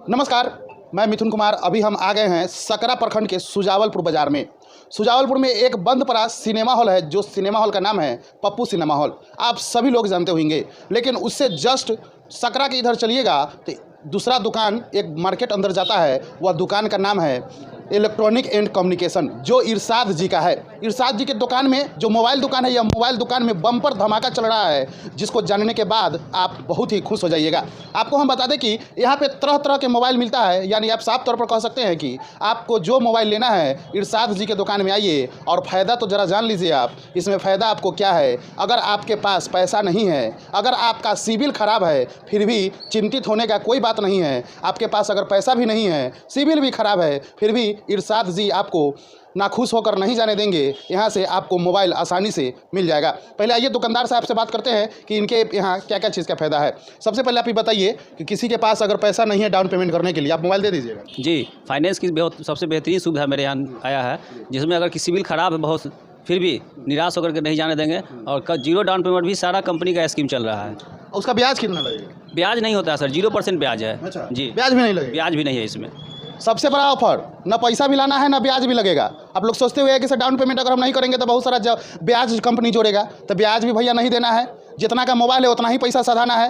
नमस्कार, मैं मिथुन कुमार। अभी हम आ गए हैं सकरा प्रखंड के सुजावलपुर बाज़ार में। सुजावलपुर में एक बंद पड़ा सिनेमा हॉल है, जो सिनेमा हॉल का नाम है पप्पू सिनेमा हॉल। आप सभी लोग जानते होंगे, लेकिन उससे जस्ट सकरा के इधर चलिएगा तो दूसरा दुकान एक मार्केट अंदर जाता है। वह दुकान का नाम है इलेक्ट्रॉनिक एंड कम्युनिकेशन, जो इरशाद जी का है। इरशाद जी के दुकान में जो मोबाइल दुकान है, यह मोबाइल दुकान में बम्पर धमाका चल रहा है, जिसको जानने के बाद आप बहुत ही खुश हो जाइएगा। आपको हम बता दें कि यहाँ पे तरह तरह के मोबाइल मिलता है, यानी आप साफ तौर पर कह सकते हैं कि आपको जो मोबाइल लेना है इरशाद जी के दुकान में आइए और फ़ायदा तो ज़रा जान लीजिए आप। इसमें फ़ायदा आपको क्या है? अगर आपके पास पैसा नहीं है, अगर आपका सिविल ख़राब है, फिर भी चिंतित होने का कोई बात नहीं है। आपके पास अगर पैसा भी नहीं है, सिविल भी ख़राब है, फिर भी इरशाद जी आपको नाखुश होकर नहीं जाने देंगे। यहाँ से आपको मोबाइल आसानी से मिल जाएगा। पहले आइए दुकानदार साहब से बात करते हैं कि इनके यहाँ क्या क्या चीज़ का फ़ायदा है। सबसे पहले आप ये बताइए कि किसी के पास अगर पैसा नहीं है डाउन पेमेंट करने के लिए, आप मोबाइल दे दीजिएगा। जी, फाइनेंस की सबसे बेहतरीन सुविधा मेरे यहाँ आया है, जिसमें अगर किसी सिविल ख़राब है बहुत, फिर भी निराश होकर के नहीं जाने देंगे। और जीरो डाउन पेमेंट भी सारा कंपनी का स्कीम चल रहा है। उसका ब्याज कितना लगेगा? ब्याज नहीं होता है सर, 0% ब्याज है। अच्छा जी, ब्याज भी नहीं लगेगा? ब्याज भी नहीं है इसमें। सबसे बड़ा ऑफर, ना पैसा भी लाना है ना ब्याज भी लगेगा। आप लोग सोचते हुए कि सर डाउन पेमेंट अगर हम नहीं करेंगे तो बहुत सारा ब्याज कंपनी जोड़ेगा, तो ब्याज भी भैया नहीं देना है। जितना का मोबाइल है उतना ही पैसा सधाना है।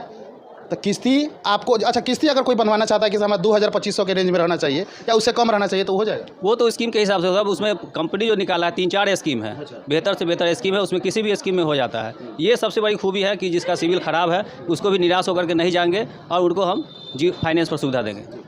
तो किस्ती आपको, अच्छा किस्ती अगर कोई बनवाना चाहता है कि हमें 2000-2500 के रेंज में रहना चाहिए या उससे कम रहना चाहिए, तो हो जाएगा। वो तो स्कीम के हिसाब से होगा। उसमें कंपनी जो निकाला है 3-4 स्कीम है, बेहतर से बेहतर स्कीम है, उसमें किसी भी स्कीम में हो जाता है। ये सबसे बड़ी खूबी है कि जिसका सिविल ख़राब है उसको भी निराश होकर के नहीं जाएंगे और उनको हम जी फाइनेंस पर सुविधा देंगे।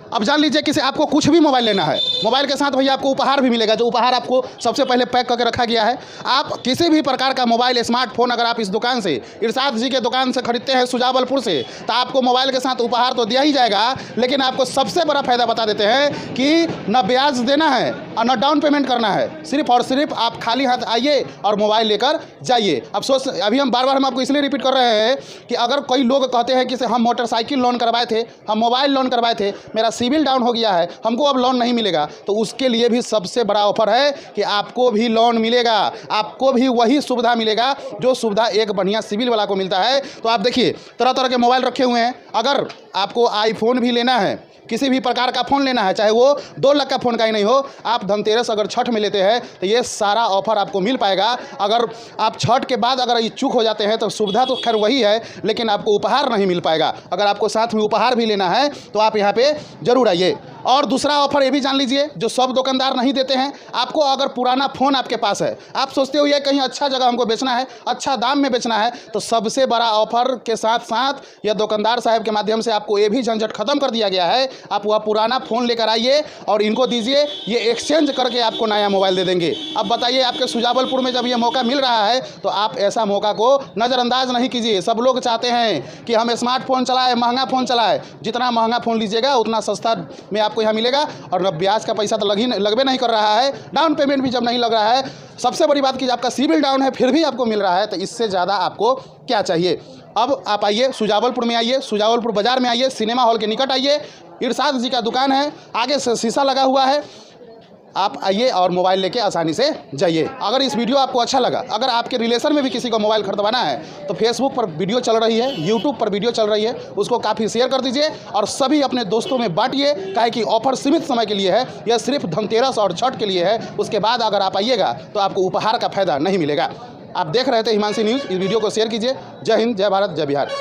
अब जान लीजिए कि आपको कुछ भी मोबाइल लेना है, मोबाइल के साथ भैया आपको उपहार भी मिलेगा, जो उपहार आपको सबसे पहले पैक करके रखा गया है। आप किसी भी प्रकार का मोबाइल, स्मार्टफोन अगर आप इस दुकान से, इरशाद जी के दुकान से खरीदते हैं सुजावलपुर से, तो आपको मोबाइल के साथ उपहार तो दिया ही जाएगा, लेकिन आपको सबसे बड़ा फायदा बता देते हैं कि न ब्याज देना है और न डाउन पेमेंट करना है। सिर्फ और सिर्फ आप खाली हाथ आइए और मोबाइल लेकर जाइए। अफसोस अभी हम बार बार हम आपको इसलिए रिपीट कर रहे हैं कि अगर कोई लोग कहते हैं कि हम मोटरसाइकिल लोन करवाए थे, हम मोबाइल लोन करवाए थे, मेरा सिविल डाउन हो गया है, हमको अब लोन नहीं मिलेगा, तो उसके लिए भी सबसे बड़ा ऑफर है कि आपको भी लोन मिलेगा, आपको भी वही सुविधा मिलेगा जो सुविधा एक बढ़िया सिविल वाला को मिलता है। तो आप देखिए तरह तरह के मोबाइल रखे हुए हैं। अगर आपको आईफोन भी लेना है, किसी भी प्रकार का फ़ोन लेना है, चाहे वो 2 लाख का फ़ोन का ही नहीं हो, आप धनतेरस अगर छठ में लेते हैं तो ये सारा ऑफर आपको मिल पाएगा। अगर आप छठ के बाद अगर ये चूक हो जाते हैं तो सुविधा तो खैर वही है, लेकिन आपको उपहार नहीं मिल पाएगा। अगर आपको साथ में उपहार भी लेना है तो आप यहाँ पे ज़रूर आइए। और दूसरा ऑफर ये भी जान लीजिए, जो सब दुकानदार नहीं देते हैं। आपको अगर पुराना फ़ोन आपके पास है, आप सोचते हो ये कहीं अच्छा जगह हमको बेचना है, अच्छा दाम में बेचना है, तो सबसे बड़ा ऑफर के साथ साथ यह दुकानदार साहब के माध्यम से आपको ये भी झंझट खत्म कर दिया गया है। आप वह पुराना फ़ोन लेकर आइए और इनको दीजिए, ये एक्सचेंज करके आपको नया मोबाइल दे देंगे। अब बताइए, आपके सुजावलपुर में जब ये मौका मिल रहा है तो आप ऐसा मौका को नज़रअंदाज नहीं कीजिए। सब लोग चाहते हैं कि हम स्मार्टफोन चलाएं, महंगा फ़ोन चलाएं। जितना महंगा फ़ोन लीजिएगा उतना सस्ता में आपको यहाँ मिलेगा, और न ब्याज का पैसा तो लगबे नहीं कर रहा है, डाउन पेमेंट भी जब नहीं लग रहा है। सबसे बड़ी बात कि आपका सिविल डाउन है फिर भी आपको मिल रहा है, तो इससे ज़्यादा आपको क्या चाहिए। अब आप आइए सुजावलपुर में, आइए सुजावलपुर बाज़ार में, आइए सिनेमा हॉल के निकट आइए। इरशाद जी का दुकान है, आगे से शीशा लगा हुआ है। आप आइए और मोबाइल लेके आसानी से जाइए। अगर इस वीडियो आपको अच्छा लगा, अगर आपके रिलेशन में भी किसी को मोबाइल खरीदवाना है, तो फेसबुक पर वीडियो चल रही है, यूट्यूब पर वीडियो चल रही है, उसको काफ़ी शेयर कर दीजिए और सभी अपने दोस्तों में बांटिए। काहे कि ऑफर सीमित समय के लिए है, यह सिर्फ धनतेरस और छठ के लिए है। उसके बाद अगर आप आइएगा तो आपको उपहार का फायदा नहीं मिलेगा। आप देख रहे थे हिमांशी न्यूज़, इस वीडियो को शेयर कीजिए। जय हिंद, जय भारत, जय बिहार।